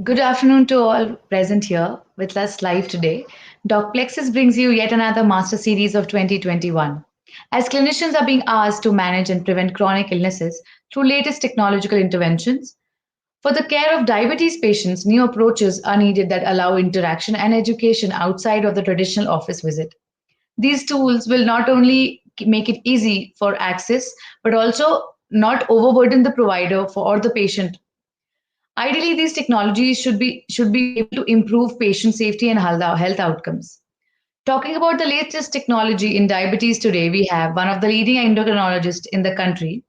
Good afternoon to all present here with us live today. Docplexus brings you yet another master series of 2021. As clinicians are being asked to manage and prevent chronic illnesses through latest technological interventions, for the care of diabetes patients, new approaches are needed that allow interaction and education outside of the traditional office visit. These tools will not only make it easy for access, but also not overburden the provider for or the patient. Ideally, these technologies should be able to improve patient safety and health outcomes. Talking about the latest technology in diabetes today, we have one of the leading endocrinologists in the country.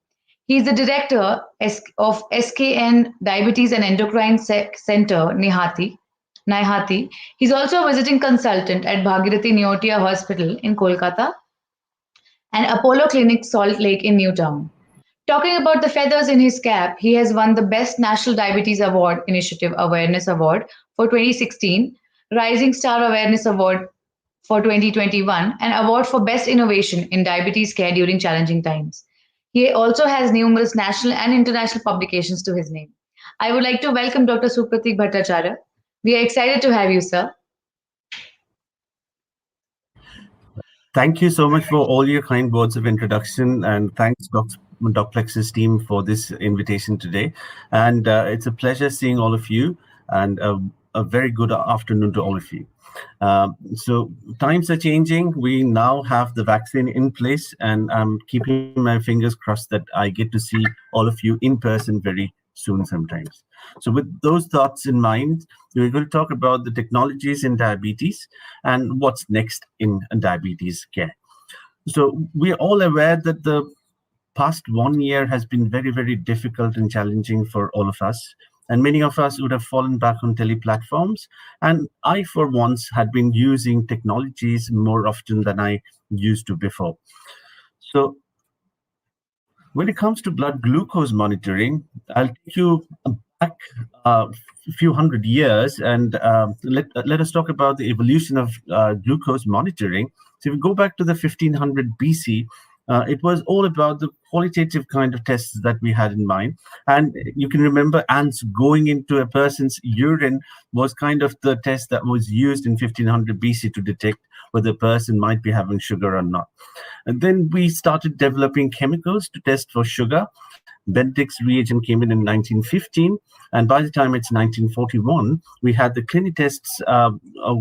He is the director of SKN Diabetes and Endocrine Center, Nihati. He's also a visiting consultant at Bhagirathi Neotia Hospital in Kolkata and Apollo Clinic Salt Lake in Newtown. Talking about the feathers in his cap, he has won the Best National Diabetes Award Initiative Awareness Award for 2016, Rising Star Awareness Award for 2021, and Award for Best Innovation in Diabetes Care during challenging times. He also has numerous national and international publications to his name. I would like to welcome Dr. Supratik Bhattacharyya. We are excited to have you, sir. Thank you so much for all your kind words of introduction, and thanks, Docplexus team, for this invitation today. And it's a pleasure seeing all of you, and a very good afternoon to all of you. So times are changing. We now have the vaccine in place, and I'm keeping my fingers crossed that I get to see all of you in person very soon sometimes. So with those thoughts in mind, we're going to talk about the technologies in diabetes and what's next in diabetes care. So we're all aware that the past 1 year has been very, very difficult and challenging for all of us. And many of us would have fallen back on tele platforms. And I, for once, had been using technologies more often than I used to before. So when it comes to blood glucose monitoring, I'll take you back a few hundred years and let us talk about the evolution of glucose monitoring. So if we go back to the 1500 BC, it was all about the qualitative kind of tests that we had in mind. And you can remember ants going into a person's urine was kind of the test that was used in 1500 BC to detect whether a person might be having sugar or not. And then we started developing chemicals to test for sugar. Benedict's reagent came in 1915, and by the time it's 1941, we had the clinic tests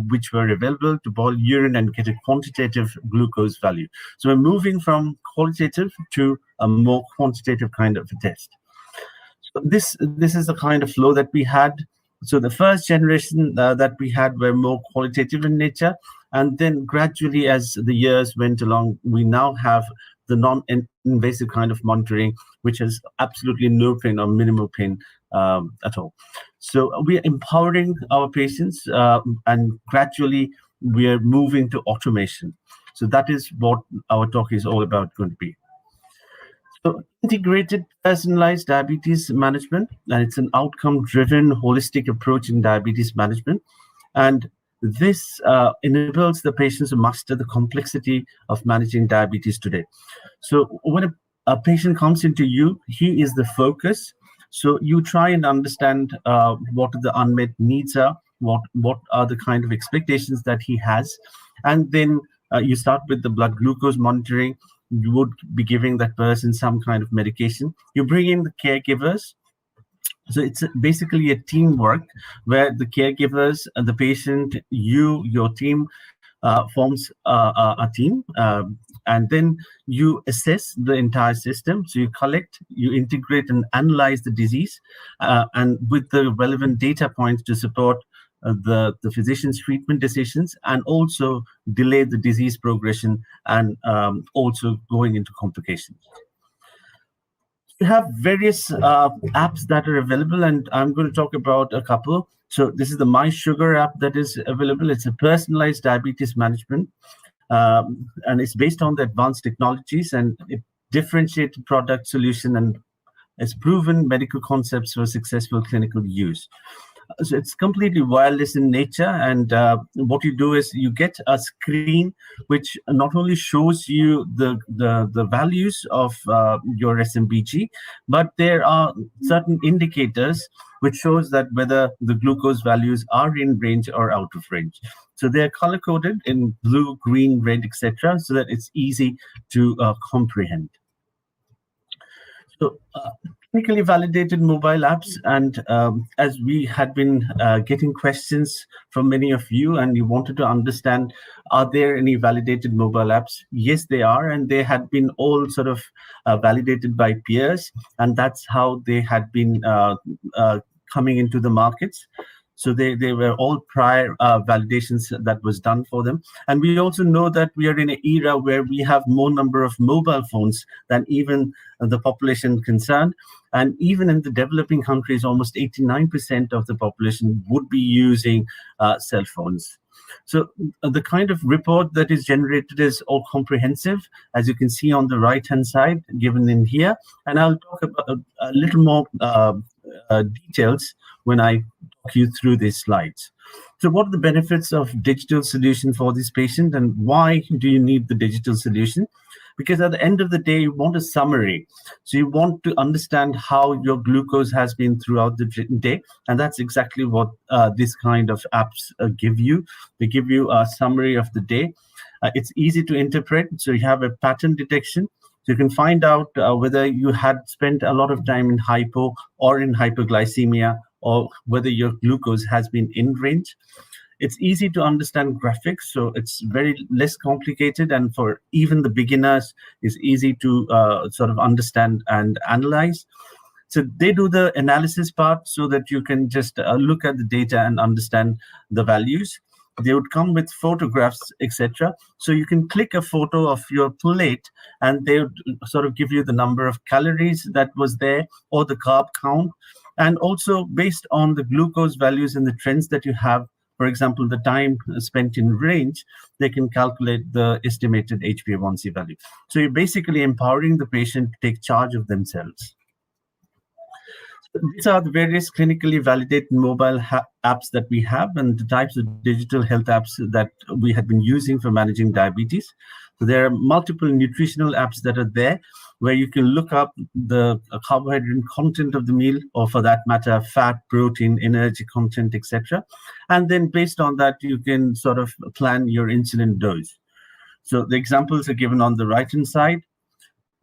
which were available to boil urine and get a quantitative glucose value. So we're moving from qualitative to a more quantitative kind of a test. So this is the kind of flow that we had. So the first generation that we had were more qualitative in nature, and then gradually, as the years went along, we now have the non-invasive kind of monitoring, which has absolutely no pain or minimal pain at all. So we are empowering our patients, and gradually we are moving to automation. So that is what our talk is all about going to be. So integrated personalized diabetes management, and it's an outcome-driven holistic approach in diabetes management. And this enables the patients to master the complexity of managing diabetes today. So when a patient comes into you, he is the focus. So you try and understand what the unmet needs are, what are the kind of expectations that he has. And then you start with the blood glucose monitoring. You would be giving that person some kind of medication. You bring in the caregivers. So it's basically a teamwork where the caregivers and the patient, your team forms a team. And then you assess the entire system. So you collect, you integrate and analyze the disease and with the relevant data points to support the physician's treatment decisions and also delay the disease progression and also going into complications. We have various apps that are available, and I'm going to talk about a couple. So this is the My Sugar app that is available. It's a personalized diabetes management, and it's based on the advanced technologies and it differentiated product solution and it's proven medical concepts for successful clinical use. So it's completely wireless in nature, and what you do is you get a screen which not only shows you the values of your SMBG, but there are certain indicators which shows that whether the glucose values are in range or out of range. So they're color coded in blue, green, red, etc., so that it's easy to comprehend. So, technically validated mobile apps, and as we had been getting questions from many of you, and you wanted to understand, are there any validated mobile apps? Yes, they are, and they had been all sort of validated by peers, and that's how they had been coming into the markets. So they were all prior validations that was done for them. And we also know that we are in an era where we have more number of mobile phones than even the population concerned. And even in the developing countries, almost 89% of the population would be using cell phones. So the kind of report that is generated is all comprehensive, as you can see on the right-hand side, given in here. And I'll talk about a little more details when I talk you through these slides. So what are the benefits of digital solution for this patient, and why do you need the digital solution? Because at the end of the day, you want a summary. So you want to understand how your glucose has been throughout the day. And that's exactly what this kind of apps give you. They give you a summary of the day. It's easy to interpret. So you have a pattern detection. So you can find out whether you had spent a lot of time in hypo or in hyperglycemia, or whether your glucose has been in range. It's easy to understand graphics, so it's very less complicated, and for even the beginners, it's easy to sort of understand and analyze. So they do the analysis part so that you can just look at the data and understand the values. They would come with photographs, etc. So you can click a photo of your plate, and they would sort of give you the number of calories that was there, or the carb count, and also based on the glucose values and the trends that you have. For example, the time spent in range, they can calculate the estimated HbA1c value. So you're basically empowering the patient to take charge of themselves. So these are the various clinically validated mobile apps that we have, and the types of digital health apps that we have been using for managing diabetes. So there are multiple nutritional apps that are there, where you can look up the carbohydrate content of the meal, or for that matter, fat, protein, energy content, etc. And then based on that, you can sort of plan your insulin dose. So the examples are given on the right-hand side.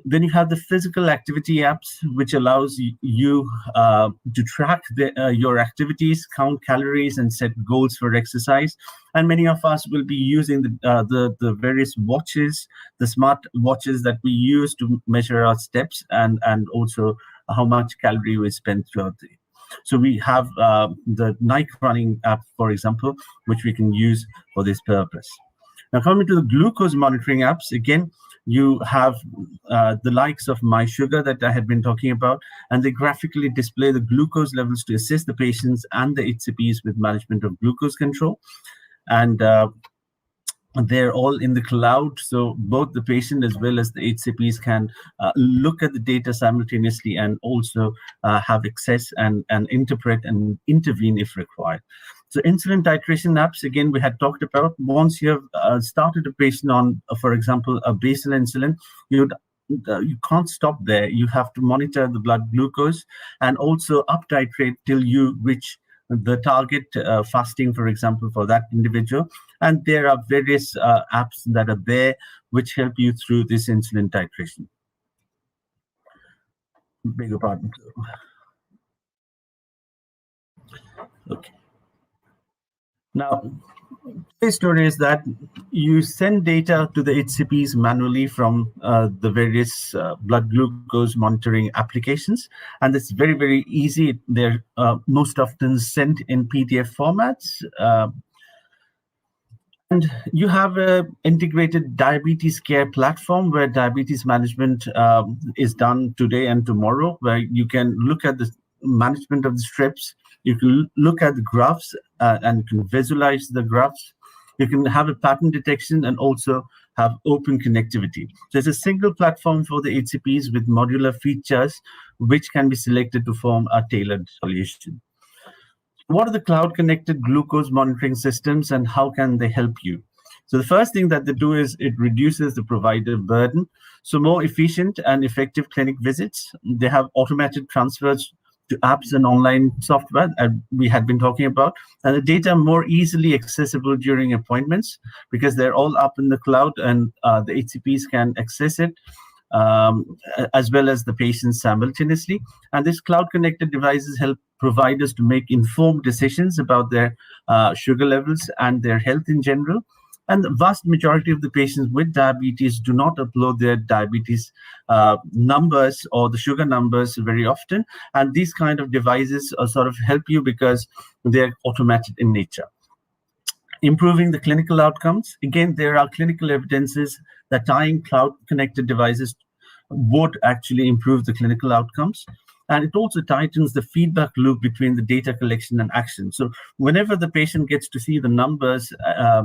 Then you have the physical activity apps, which allows you to track your activities, count calories, and set goals for exercise. And many of us will be using the various watches, the smart watches that we use to measure our steps, and also how much calorie we spend throughout the day. So we have the Nike running app, for example, which we can use for this purpose. Now, coming to the glucose monitoring apps, again, you have the likes of My Sugar that I had been talking about, and they graphically display the glucose levels to assist the patients and the HCPs with management of glucose control. And they're all in the cloud, so both the patient as well as the HCPs can look at the data simultaneously, and also have access and interpret and intervene if required. So insulin titration apps, again, we had talked about. Once you have started a patient on, for example, a basal insulin, you can't stop there. You have to monitor the blood glucose and also up titrate till you reach the target fasting, for example, for that individual. And there are various apps that are there which help you through this insulin titration. Beg your pardon. Okay. Now, the story is that you send data to the HCPs manually from the various blood glucose monitoring applications, and it's very, very easy. They're most often sent in PDF formats. And you have an integrated diabetes care platform where diabetes management is done today and tomorrow, where you can look at the management of the strips. You can look at the graphs and you can visualize the graphs. You can have a pattern detection and also have open connectivity. So it's a single platform for the HCPs with modular features which can be selected to form a tailored solution. What are the cloud connected glucose monitoring systems and how can they help you? So the first thing that they do is it reduces the provider burden. So more efficient and effective clinic visits. They have automated transfers to apps and online software that we had been talking about, and the data more easily accessible during appointments because they're all up in the cloud, and the HCPs can access it, um, as well as the patients simultaneously. And these cloud connected devices help providers to make informed decisions about their sugar levels and their health in general. And the vast majority of the patients with diabetes do not upload their diabetes numbers or the sugar numbers very often. And these kind of devices sort of help you because they're automated in nature. Improving the clinical outcomes. Again, there are clinical evidences that tying cloud connected devices would actually improve the clinical outcomes. And it also tightens the feedback loop between the data collection and action. So whenever the patient gets to see the numbers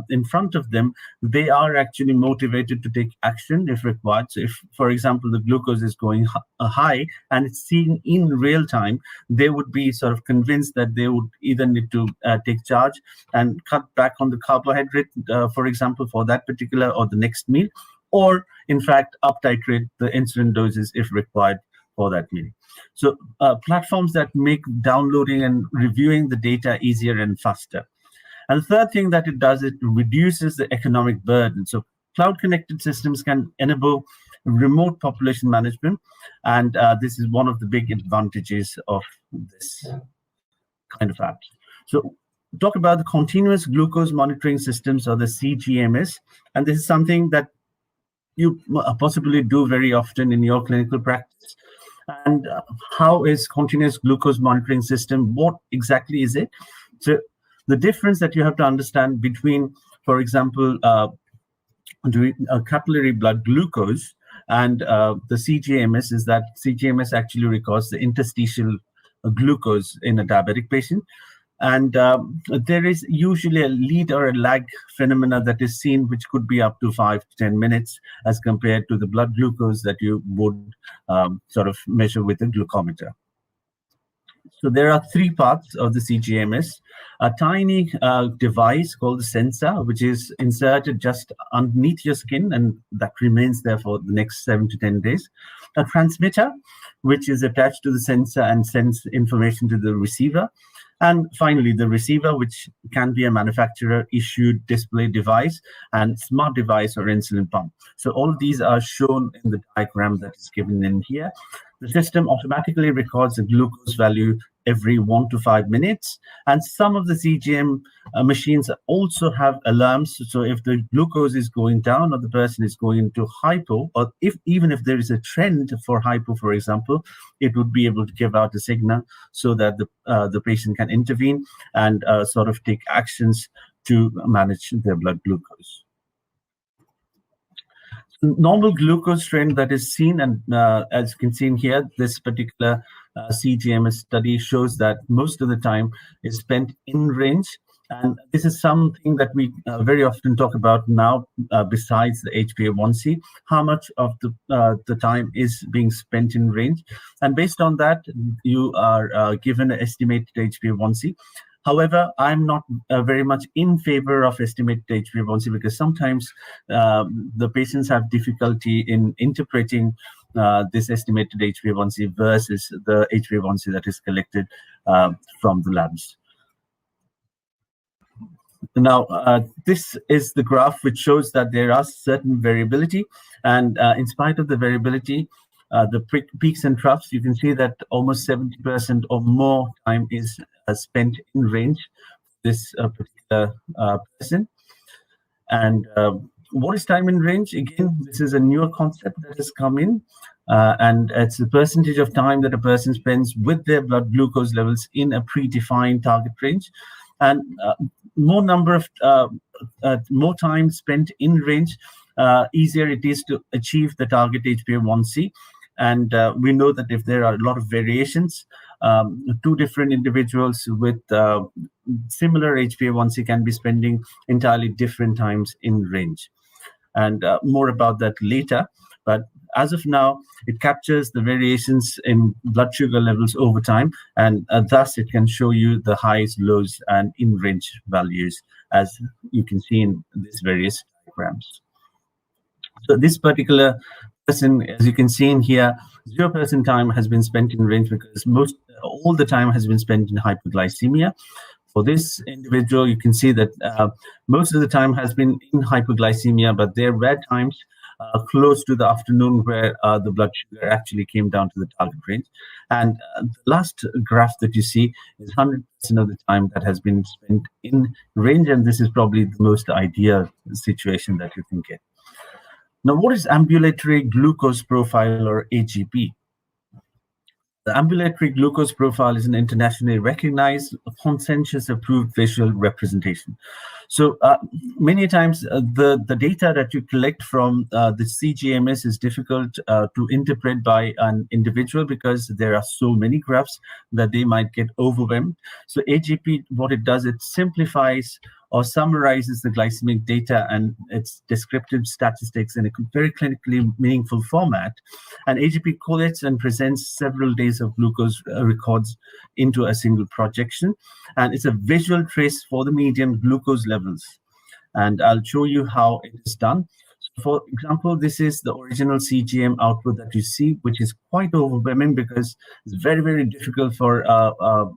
in front of them, they are actually motivated to take action if required. So if, for example, the glucose is going high and it's seen in real time, they would be sort of convinced that they would either need to take charge and cut back on the carbohydrate, for example, for that particular or the next meal, or in fact, up titrate the insulin doses if required for that meal. So platforms that make downloading and reviewing the data easier and faster. And the third thing that it does, it reduces the economic burden. So cloud-connected systems can enable remote population management, and this is one of the big advantages of this kind of apps. So talk about the continuous glucose monitoring systems, or the CGMS, and this is something that you possibly do very often in your clinical practice. And how is continuous glucose monitoring system? What exactly is it? So the difference that you have to understand between, for example, doing a capillary blood glucose and the CGMS is that CGMS actually records the interstitial glucose in a diabetic patient. And there is usually a lead or a lag phenomena that is seen, which could be up to 5 to 10 minutes as compared to the blood glucose that you would sort of measure with a glucometer. So there are three parts of the CGMS. A tiny device called the sensor, which is inserted just underneath your skin, and that remains there for the next 7 to 10 days. A transmitter, which is attached to the sensor and sends information to the receiver. And finally, the receiver, which can be a manufacturer-issued display device and smart device or insulin pump. So all of these are shown in the diagram that is given in here. The system automatically records the glucose value every 1 to 5 minutes. And some of the CGM machines also have alarms. So if the glucose is going down or the person is going into hypo, or even if there is a trend for hypo, for example, it would be able to give out a signal so that the patient can intervene and sort of take actions to manage their blood glucose. Normal glucose trend that is seen, and as you can see in here, this particular CGMS study shows that most of the time is spent in range. And this is something that we very often talk about now, besides the HbA1c, how much of the time is being spent in range. And based on that, you are given an estimated HbA1c. However, I'm not very much in favor of estimated HbA1c because sometimes the patients have difficulty in interpreting this estimated HbA1c versus the HbA1c that is collected from the labs. Now, this is the graph which shows that there are certain variability, and in spite of the variability, the peaks and troughs, you can see that almost 70% or more time is spent in range for this particular person. And what is time in range? Again, this is a newer concept that has come in, and it's the percentage of time that a person spends with their blood glucose levels in a predefined target range. And more time spent in range, easier it is to achieve the target HbA1c. And we know that if there are a lot of variations, two different individuals with similar HbA1c can be spending entirely different times in range. And more about that later. But as of now, it captures the variations in blood sugar levels over time, and thus it can show you the highs, lows, and in-range values, as you can see in these various diagrams. So this particular person, as you can see in here, 0% time has been spent in range because all the time has been spent in hypoglycemia. For this individual, you can see that most of the time has been in hypoglycemia, but there were times close to the afternoon where the blood sugar actually came down to the target range. And the last graph that you see is 100% of the time that has been spent in range, and this is probably the most ideal situation that you can get. Now, what is ambulatory glucose profile, or AGP? The ambulatory glucose profile is an internationally recognized, consensus approved visual representation. So many times the data that you collect from the CGMS is difficult to interpret by an individual because there are so many graphs that they might get overwhelmed. So AGP, what it does, it simplifies or summarizes the glycemic data and its descriptive statistics in a very clinically meaningful format. And AGP collates and presents several days of glucose records into a single projection. And it's a visual trace for the median glucose levels. And I'll show you how it is done. So for example, this is the original CGM output that you see, which is quite overwhelming because it's very, very difficult for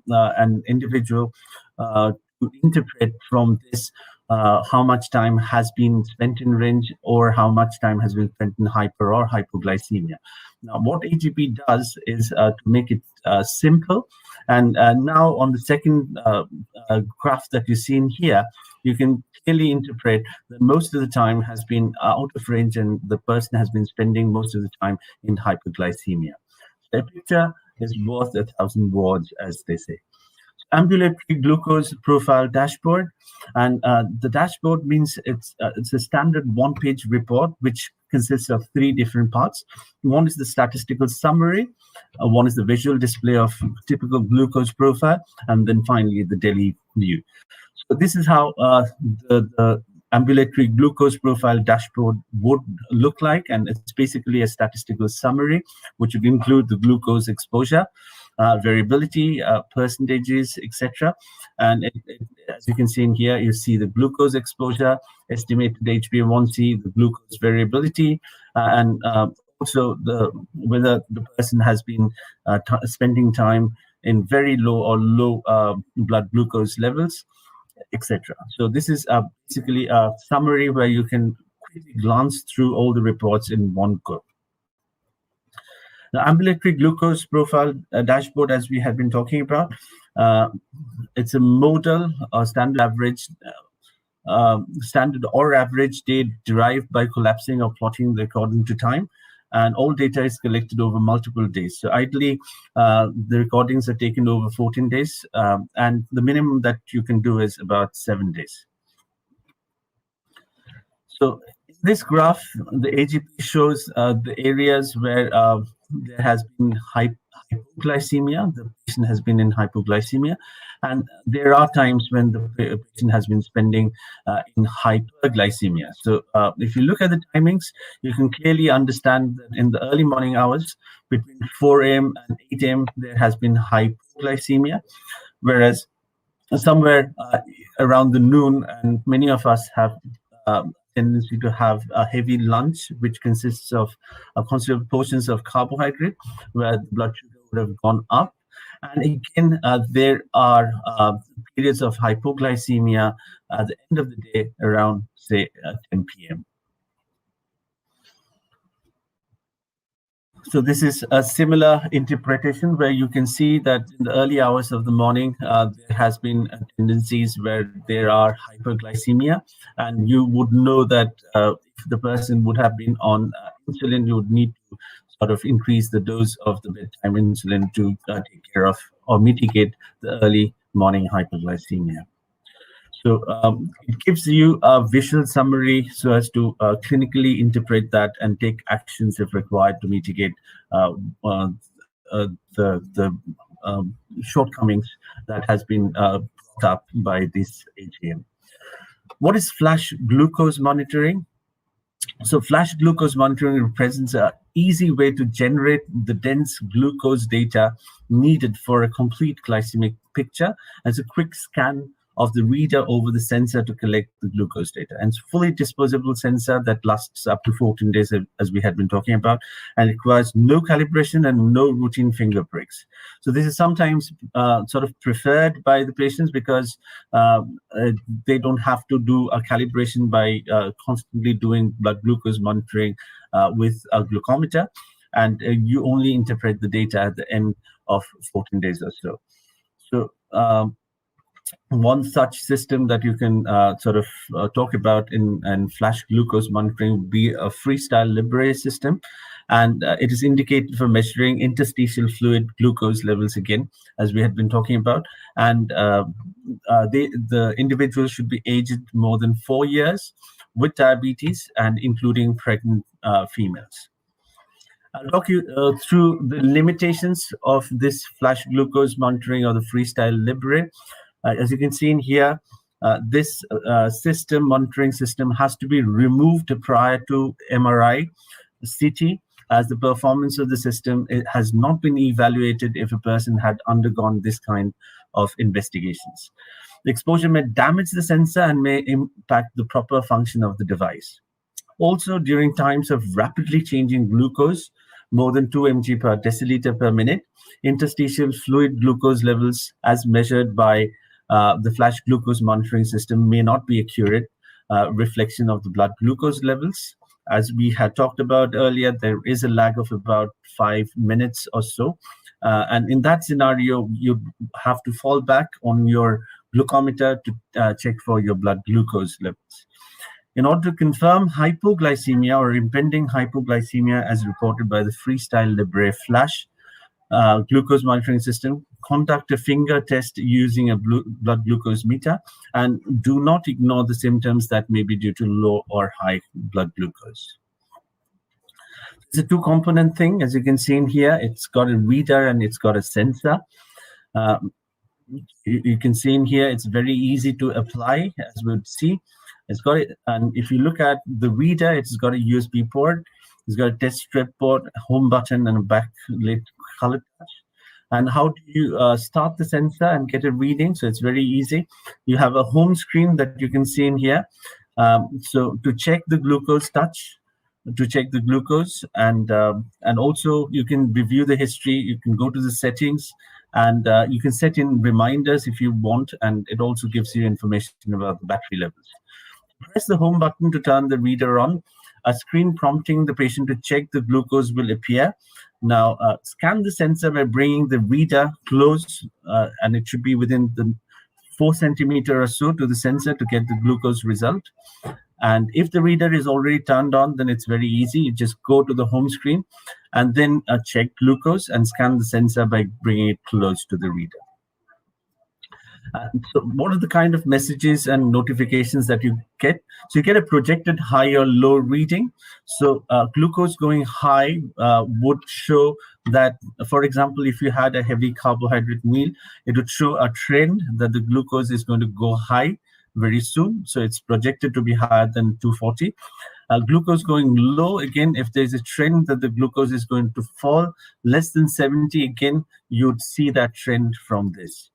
an individual to interpret from this how much time has been spent in range or how much time has been spent in hyper or hypoglycemia. Now, what AGP does is to make it simple. And now on the second graph that you see in here, you can clearly interpret that most of the time has been out of range and the person has been spending most of the time in hypoglycemia. A picture is worth 1,000 words, as they say. Ambulatory glucose profile dashboard, and the dashboard means it's a standard one-page report which consists of 3 different parts. One is the statistical summary, one is the visual display of typical glucose profile, and then finally the daily view. So this is how the ambulatory glucose profile dashboard would look like, and it's basically a statistical summary which would include the glucose exposure, variability, percentages, etc. And as you can see in here, you see the glucose exposure, estimated HbA1c, the glucose variability, and also whether the person has been spending time in very low or low blood glucose levels, etc. So this is basically a summary where you can quickly glance through all the reports in one go. The ambulatory glucose profile dashboard, as we have been talking about, it's a modal or standard or average day derived by collapsing or plotting according to time, and all data is collected over multiple days. So ideally, the recordings are taken over 14 days, and the minimum that you can do is about 7 days. So in this graph, the AGP shows the areas where there has been hypoglycemia, the patient has been in hypoglycemia, and there are times when the patient has been spending in hyperglycemia. So if you look at the timings, you can clearly understand that in the early morning hours, between 4 a.m. and 8 a.m., there has been hypoglycemia, whereas somewhere around the noon, and many of us have tendency to have a heavy lunch, which consists of considerable portions of carbohydrate, where the blood sugar would have gone up. And again, there are periods of hypoglycemia at the end of the day around, say, 10 p.m. So this is a similar interpretation where you can see that in the early hours of the morning, there has been tendencies where there are hyperglycemia, and you would know that if the person would have been on insulin, you would need to sort of increase the dose of the bedtime insulin to take care of or mitigate the early morning hyperglycemia. So it gives you a visual summary so as to clinically interpret that and take actions if required to mitigate the shortcomings that has been brought up by this AGM. What is flash glucose monitoring? So flash glucose monitoring represents an easy way to generate the dense glucose data needed for a complete glycemic picture as a quick scan of the reader over the sensor to collect the glucose data. And it's fully disposable sensor that lasts up to 14 days, as we had been talking about, and requires no calibration and no routine finger pricks. So this is sometimes sort of preferred by the patients because they don't have to do a calibration by constantly doing blood glucose monitoring with a glucometer, and you only interpret the data at the end of 14 days or so. So one such system that you can sort of talk about in flash glucose monitoring would be a freestyle Libre system. And it is indicated for measuring interstitial fluid glucose levels again, as we had been talking about. And the individual should be aged more than 4 years with diabetes and including pregnant females. I'll talk you through the limitations of this flash glucose monitoring or the freestyle Libre. As you can see in here, this monitoring system has to be removed prior to MRI, CT, as the performance of the system has not been evaluated if a person had undergone this kind of investigations. The exposure may damage the sensor and may impact the proper function of the device. Also, during times of rapidly changing glucose, more than 2 mg per deciliter per minute, interstitial fluid glucose levels as measured by the flash glucose monitoring system may not be accurate reflection of the blood glucose levels. As we had talked about earlier, there is a lag of about 5 minutes or so. And in that scenario, you have to fall back on your glucometer to check for your blood glucose levels. In order to confirm hypoglycemia or impending hypoglycemia as reported by the freestyle Libre flash glucose monitoring system, conduct a finger test using a blood glucose meter, and do not ignore the symptoms that may be due to low or high blood glucose. It's a two-component thing. As you can see in here, it's got a reader and it's got a sensor. You can see in here, it's very easy to apply, as we would see. It's got it, and if you look at the reader, it's got a USB port, it's got a test strip port, a home button, and a backlit color touch. And how do you start the sensor and get a reading? So it's very easy. You have a home screen that you can see in here. So to check the glucose touch, to check the glucose, and also you can review the history. You can go to the settings, and you can set in reminders if you want, and it also gives you information about the battery levels. Press the home button to turn the reader on. A screen prompting the patient to check the glucose will appear. Now, scan the sensor by bringing the reader close, and it should be within the 4 centimeter or so to the sensor to get the glucose result. And if the reader is already turned on, then it's very easy. You just go to the home screen and then check glucose and scan the sensor by bringing it close to the reader. So what are the kind of messages and notifications that you get? So you get a projected high or low reading. So glucose going high would show that, for example, if you had a heavy carbohydrate meal, it would show a trend that the glucose is going to go high very soon. So it's projected to be higher than 240. Glucose going low, again, if there's a trend that the glucose is going to fall less than 70, again, you'd see that trend from this.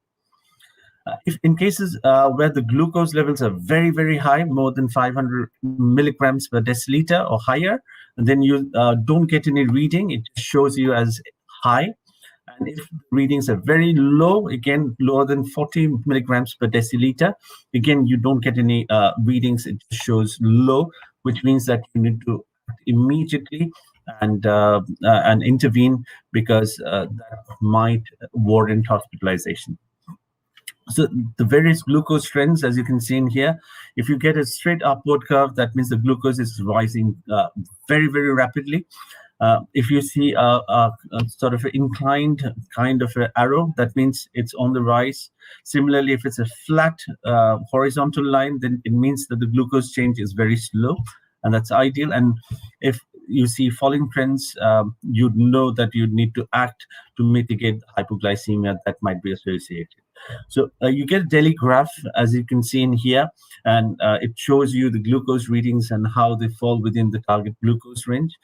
If in cases where the glucose levels are very, very high, more than 500 milligrams per deciliter or higher, then you don't get any reading. It shows you as high. And if readings are very low, again, lower than 40 milligrams per deciliter, again, you don't get any readings. It shows low, which means that you need to immediately and intervene because that might warrant hospitalization. So the various glucose trends, as you can see in here, if you get a straight upward curve, that means the glucose is rising very, very rapidly. If you see a sort of an inclined kind of an arrow, that means it's on the rise. Similarly, if it's a flat horizontal line, then it means that the glucose change is very slow, and that's ideal. And if you see falling trends, you'd know that you need to act to mitigate hypoglycemia that might be associated. So you get a daily graph, as you can see in here, and it shows you the glucose readings and how they fall within the target glucose range.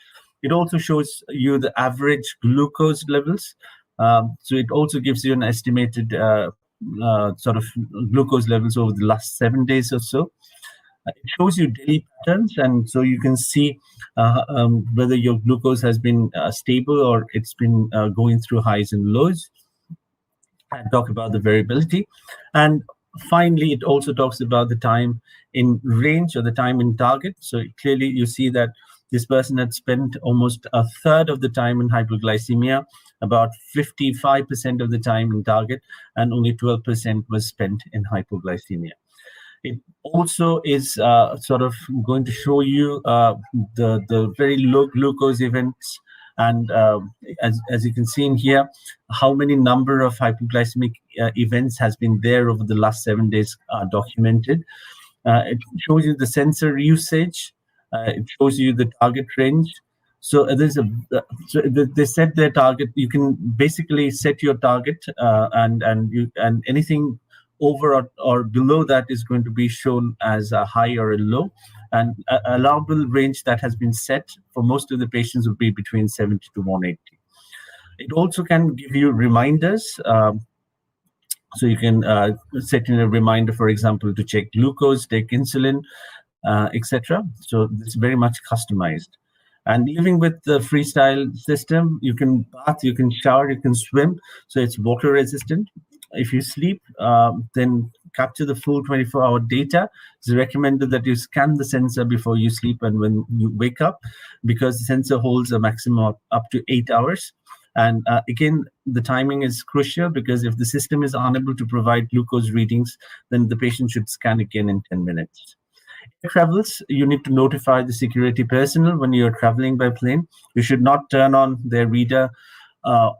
It also shows you the average glucose levels. So it also gives you an estimated sort of glucose levels over the last 7 days or so. It shows you daily patterns, and so you can see whether your glucose has been stable or it's been going through highs and lows, and talk about the variability. And finally, it also talks about the time in range or the time in target. So clearly you see that this person had spent almost a third of the time in hypoglycemia, about 55% of the time in target, and only 12% was spent in hypoglycemia. It also is sort of going to show you the very low glucose events, and as you can see in here, how many number of hypoglycemic events has been there over the last 7 days documented. It shows you the sensor usage. It shows you the target range. So they set their target. You can basically set your target, and anything over or below that is going to be shown as a high or a low, and allowable range that has been set for most of the patients would be between 70 to 180. It also can give you reminders. So you can set in a reminder, for example, to check glucose, take insulin, etc. So it's very much customized. And living with the freestyle system, you can bath, you can shower, you can swim. So it's water resistant. If you sleep, then capture the full 24-hour data. It's recommended that you scan the sensor before you sleep and when you wake up, because the sensor holds a maximum of up to 8 hours. And again, the timing is crucial, because if the system is unable to provide glucose readings, then the patient should scan again in 10 minutes. Travels, you need to notify the security personnel when you're traveling by plane. You should not turn on their reader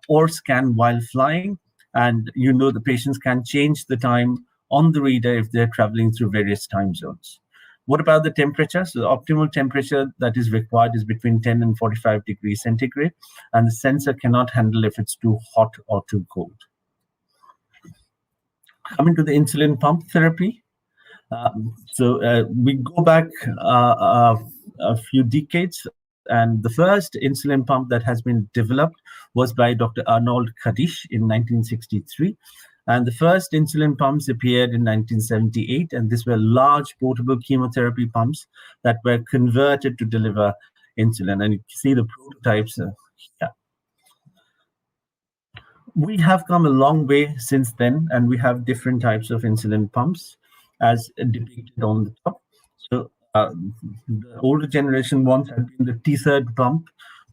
or scan while flying. And the patients can change the time on the reader if they're traveling through various time zones. What about the temperature? So the optimal temperature that is required is between 10 and 45 degrees centigrade, and the sensor cannot handle if it's too hot or too cold. Coming to the insulin pump therapy. We go back a few decades, and the first insulin pump that has been developed was by Dr. Arnold Kadish in 1963. And the first insulin pumps appeared in 1978, and these were large portable chemotherapy pumps that were converted to deliver insulin. And you see the prototypes here. We have come a long way since then, and we have different types of insulin pumps as depicted on the top. So the older generation ones had been the T-third pump,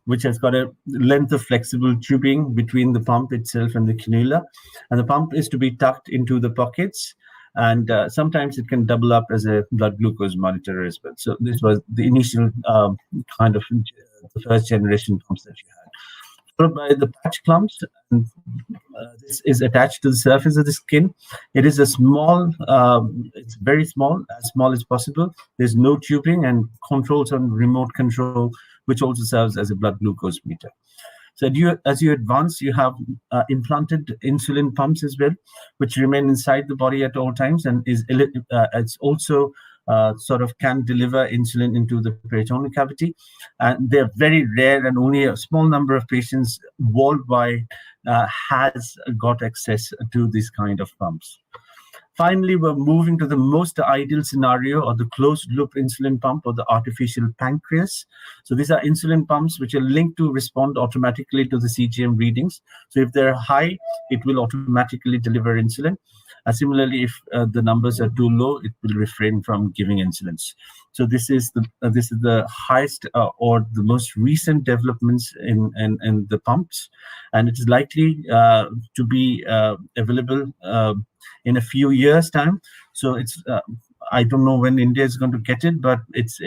which has got a length of flexible tubing between the pump itself and the cannula. And the pump is to be tucked into the pockets. And sometimes it can double up as a blood glucose monitor as well. So this was the initial kind of the first generation pumps that you had. Followed by the patch pumps. And, this is attached to the surface of the skin. It is a small, it's very small as possible. There's no tubing, and controls on remote control, which also serves as a blood glucose meter. So as you advance, you have implanted insulin pumps as well, which remain inside the body at all times, and it's also sort of can deliver insulin into the peritoneal cavity. And they're very rare, and only a small number of patients worldwide has got access to this kind of pumps. Finally, we're moving to the most ideal scenario, or the closed-loop insulin pump, or the artificial pancreas. So these are insulin pumps which are linked to respond automatically to the CGM readings. So if they're high, it will automatically deliver insulin. Similarly, if the numbers are too low, it will refrain from giving insulins. So this is the highest or the most recent developments in the pumps, and it is likely to be available in a few years' time. So it's I don't know when India is going to get it, but it's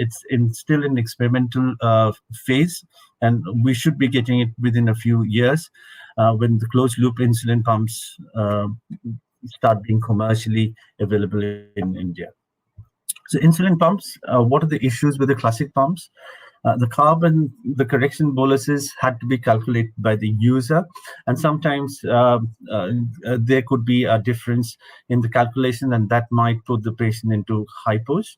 still in experimental phase, and we should be getting it within a few years when the closed-loop insulin pumps start being commercially available in India. So insulin pumps, what are the issues with the classic pumps? The correction boluses had to be calculated by the user, and sometimes there could be a difference in the calculation, and that might put the patient into hypos.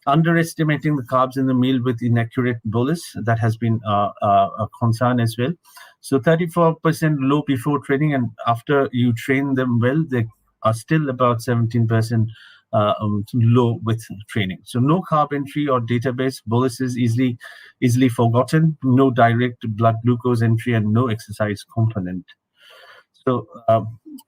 Underestimating the carbs in the meal with inaccurate bolus, that has been a concern as well. So 34% low before training, and after you train them well, they are still about 17% low with training. So no carb entry or database, bolus is easily forgotten, no direct blood glucose entry, and no exercise component. So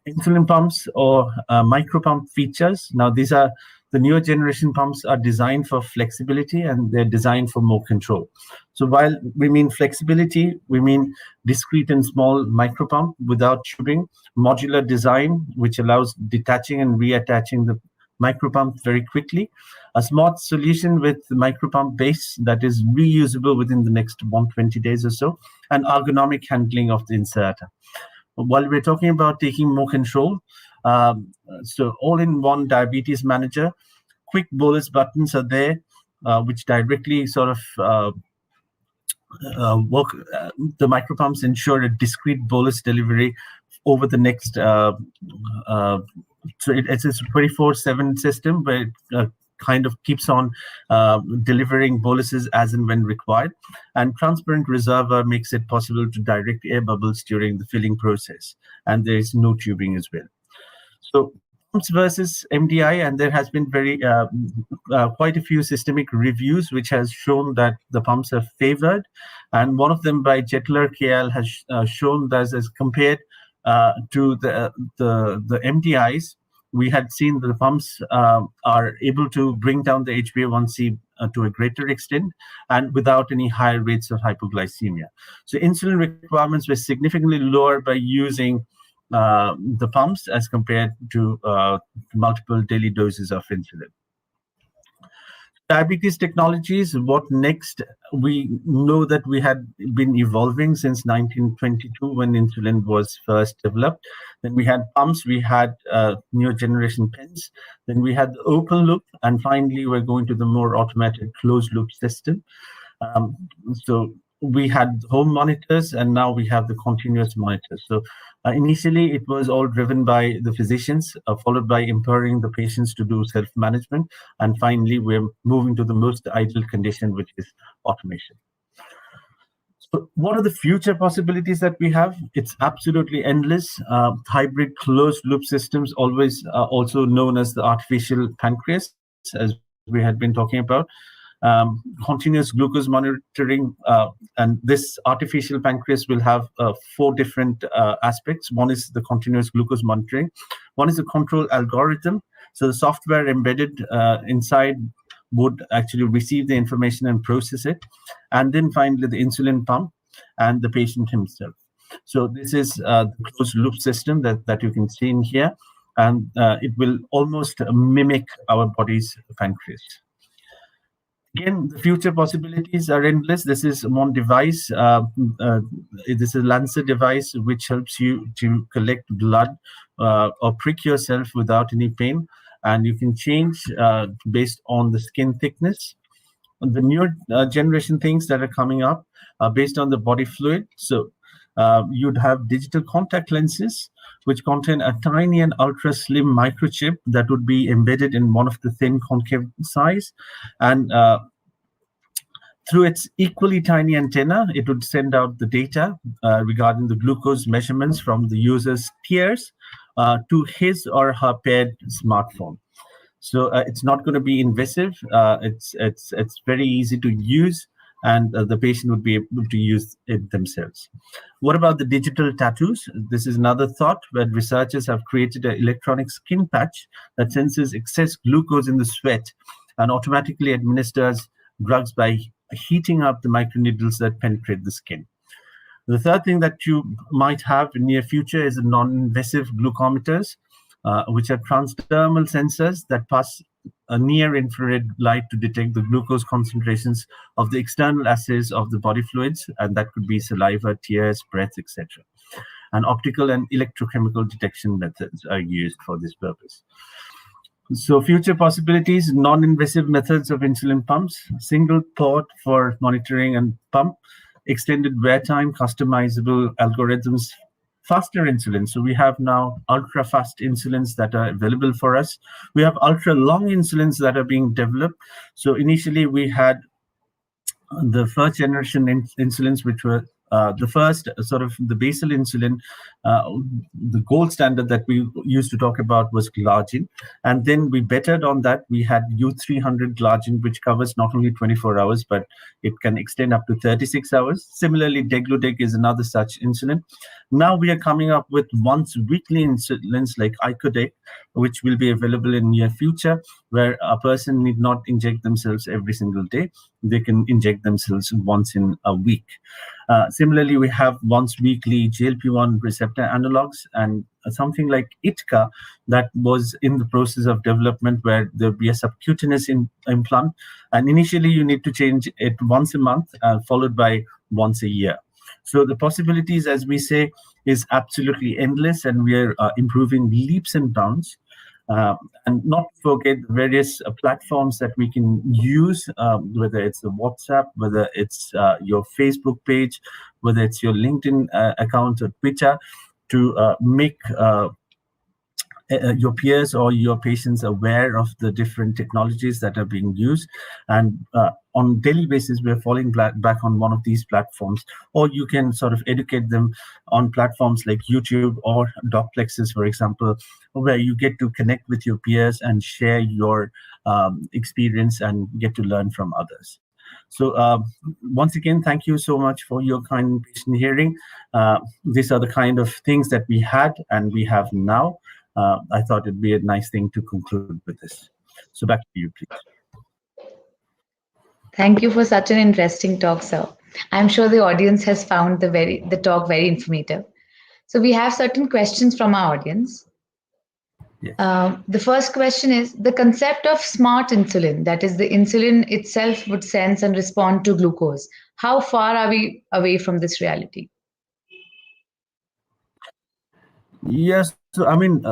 insulin pumps or micro pump features. Now these are the newer generation pumps are designed for flexibility, and they're designed for more control. So while we mean flexibility, we mean discrete and small micro pump without tubing, modular design, which allows detaching and reattaching the micro pump very quickly, a smart solution with micro pump base that is reusable within the next 120 days or so, and ergonomic handling of the inserter. While we're talking about taking more control, so all-in-one diabetes manager, quick bolus buttons are there, which directly sort of work. The micropumps ensure a discrete bolus delivery over the next. So it's a 24/7 system where it kind of keeps on delivering boluses as and when required. And transparent reservoir makes it possible to direct air bubbles during the filling process. And there is no tubing as well. So pumps versus MDI, and there has been quite a few systemic reviews which has shown that the pumps are favored. And one of them by Jetler KL has shown that as compared to the MDIs, we had seen that the pumps are able to bring down the HbA1c to a greater extent and without any higher rates of hypoglycemia. So insulin requirements were significantly lower by using the pumps as compared to multiple daily doses of insulin. Diabetes technologies, what next? We know that we had been evolving since 1922 when insulin was first developed. Then we had pumps, we had newer generation pens, then we had the open loop, and finally we're going to the more automated closed loop system. So we had home monitors, and now we have the continuous monitors. So initially, it was all driven by the physicians, followed by empowering the patients to do self-management. And finally, we're moving to the most ideal condition, which is automation. So what are the future possibilities that we have? It's absolutely endless. Hybrid closed-loop systems, always also known as the artificial pancreas, as we had been talking about. Continuous glucose monitoring, and this artificial pancreas will have 4 different aspects. One is the continuous glucose monitoring. One is a control algorithm. So the software embedded inside would actually receive the information and process it. And then finally, the insulin pump and the patient himself. So this is the closed loop system that you can see in here. And it will almost mimic our body's pancreas. Again, the future possibilities are endless. This is one device. This is a Lancer device which helps you to collect blood or prick yourself without any pain. And you can change based on the skin thickness. The newer generation things that are coming up are based on the body fluid. So you'd have digital contact lenses, which contain a tiny and ultra slim microchip that would be embedded in one of the thin concave size. And through its equally tiny antenna, it would send out the data regarding the glucose measurements from the user's peers to his or her paired smartphone. So it's not going to be invasive. It's very easy to use, and the patient would be able to use it themselves. What about the digital tattoos? This is another thought where researchers have created an electronic skin patch that senses excess glucose in the sweat and automatically administers drugs by heating up the microneedles that penetrate the skin. The third thing that you might have in near future is non-invasive glucometers, which are transdermal sensors that pass a near-infrared light to detect the glucose concentrations of the external assays of the body fluids, and that could be saliva, tears, breath, etc. And optical and electrochemical detection methods are used for this purpose. So future possibilities, non-invasive methods of insulin pumps, single port for monitoring and pump, extended wear time, customizable algorithms, faster insulin. So we have now ultra fast insulins that are available for us. We have ultra long insulins that are being developed. So initially we had the first generation insulins, which were the first sort of the basal insulin, uh, the gold standard that we used to talk about was glargine. And then we bettered on that. We had U300 glargine, which covers not only 24 hours, but it can extend up to 36 hours. Similarly, degludec is another such insulin. Now we are coming up with once weekly insulins like icodec, which will be available in near future, where a person need not inject themselves every single day. They can inject themselves once in a week. Similarly, we have once weekly GLP-1 receptor analogs and something like ITCA that was in the process of development, where there'll be a subcutaneous implant. And initially, you need to change it once a month, followed by once a year. So the possibilities, as we say, is absolutely endless, and we are improving leaps and bounds. Uh, and not forget various platforms that we can use, whether it's the WhatsApp, whether it's your Facebook page, whether it's your LinkedIn account or Twitter, to make your peers or your patients aware of the different technologies that are being used. And on daily basis, we're falling back on one of these platforms, or you can sort of educate them on platforms like YouTube or Docplexus, for example, where you get to connect with your peers and share your experience and get to learn from others. So once again, thank you so much for your kind patient hearing. These are the kind of things that we had and we have now. I thought it'd be a nice thing to conclude with this. So back to you, please. Thank you for such an interesting talk, sir. I'm sure the audience has found the talk very informative. So we have certain questions from our audience. Yes. The first question is the concept of smart insulin, that is, the insulin itself would sense and respond to glucose. How far are we away from this reality? Yes, so I mean,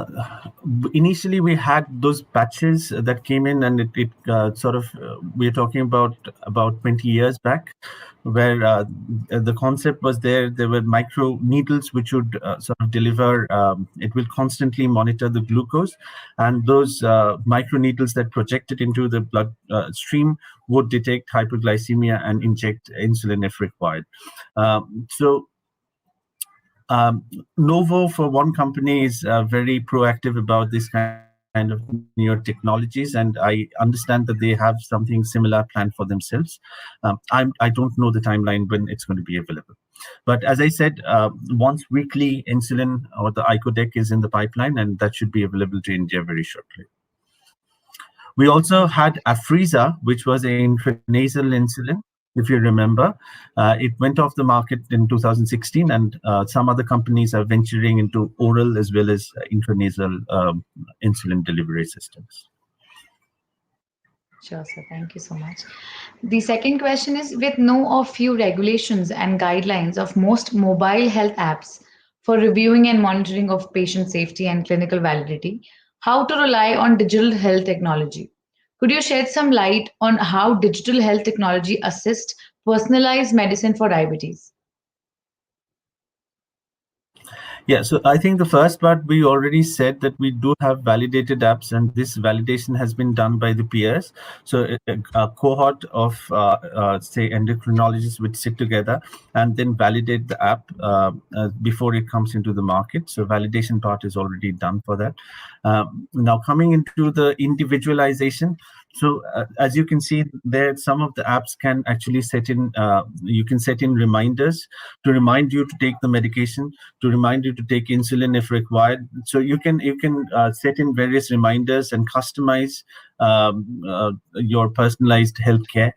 initially we had those patches that came in, and it sort of we're talking about 20 years back, where the concept was there. There were micro needles which would sort of deliver. It will constantly monitor the glucose, and those micro needles that projected into the blood stream would detect hyperglycemia and inject insulin if required. So Novo, for one company, is very proactive about this kind of newer technologies, and I understand that they have something similar planned for themselves. I don't know the timeline when it's going to be available. But as I said, once weekly insulin or the icodec is in the pipeline, and that should be available to India very shortly. We also had Afreeza, which was an intranasal insulin, if you remember. It went off the market in 2016, and some other companies are venturing into oral as well as intranasal insulin delivery systems. Sure, sir. Thank you so much. The second question is with no or few regulations and guidelines of most mobile health apps for reviewing and monitoring of patient safety and clinical validity, how to rely on digital health technology? Could you shed some light on how digital health technology assists personalized medicine for diabetes? Yeah, so I think the first part we already said that we do have validated apps, and this validation has been done by the peers. So a cohort of, say, endocrinologists would sit together and then validate the app before it comes into the market. So validation part is already done for that. Now coming into the individualization. So as you can see there, some of the apps can actually set in, you can set in reminders to remind you to take the medication, to remind you to take insulin if required. So you can set in various reminders and customize your personalized healthcare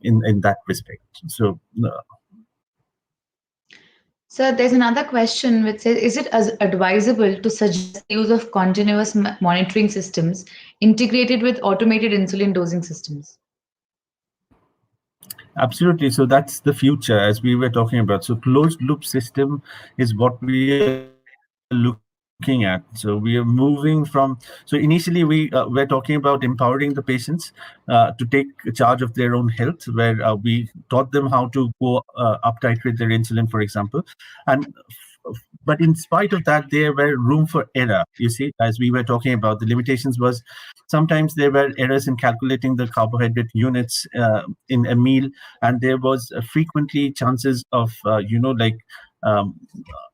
in that respect. So So there's another question which says, is it as advisable to suggest the use of continuous monitoring systems integrated with automated insulin dosing systems? absolutely. So that's the future, as we were talking about. So closed loop system is what we are looking at. looking at. So we are moving from. So initially we were talking about empowering the patients to take charge of their own health, where we taught them how to go up titrate their insulin, for example, and but in spite of that, there were room for error. You see, as we were talking about, the limitations was sometimes there were errors in calculating the carbohydrate units in a meal, and there was frequently chances of like um,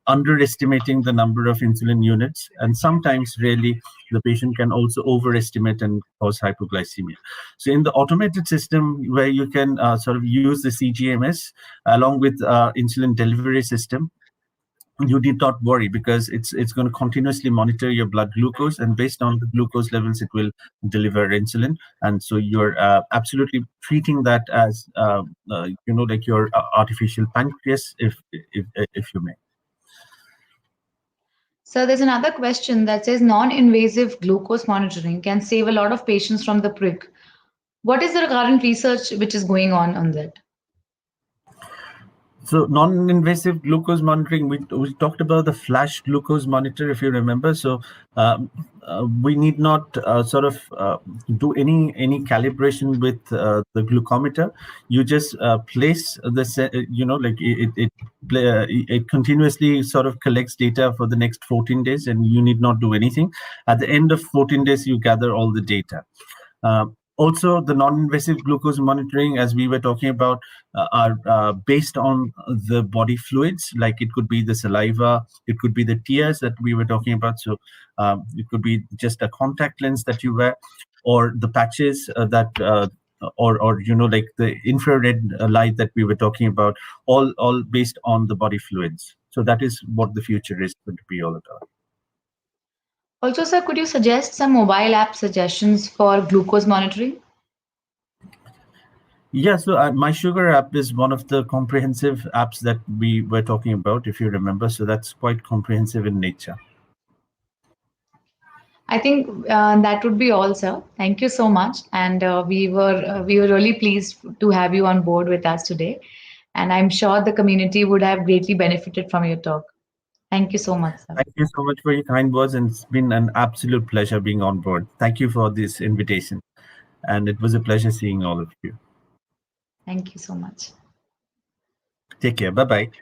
underestimating the number of insulin units, and sometimes really the patient can also overestimate and cause hypoglycemia. So in the automated system where you can sort of use the CGMS along with insulin delivery system, you need not worry, because it's going to continuously monitor your blood glucose, and based on the glucose levels it will deliver insulin. And so you're absolutely treating that as like your artificial pancreas, if you may. So there's another question that says non-invasive glucose monitoring can save a lot of patients from the prick. What is the current research which is going on that? So non-invasive glucose monitoring, we talked about the flash glucose monitor, if you remember. So we need not sort of do any calibration with the glucometer. You just place like it continuously sort of collects data for the next 14 days, and you need not do anything. At the end of 14 days, you gather all the data. Also, the non-invasive glucose monitoring, as we were talking about, are based on the body fluids. Like it could be the saliva, it could be the tears that we were talking about. So it could be just a contact lens that you wear, or the patches or like the infrared light that we were talking about, all based on the body fluids. So that is what the future is going to be all about. Also, sir, could you suggest some mobile app suggestions for glucose monitoring? Yeah, so My Sugar app is one of the comprehensive apps that we were talking about, if you remember. So that's quite comprehensive in nature. I think that would be all, sir. Thank you so much, and we were really pleased to have you on board with us today. And I'm sure the community would have greatly benefited from your talk. Thank you so much, sir. Thank you so much for your kind words, and it's been an absolute pleasure being on board. Thank you for this invitation, and it was a pleasure seeing all of you. Thank you so much. Take care. Bye bye.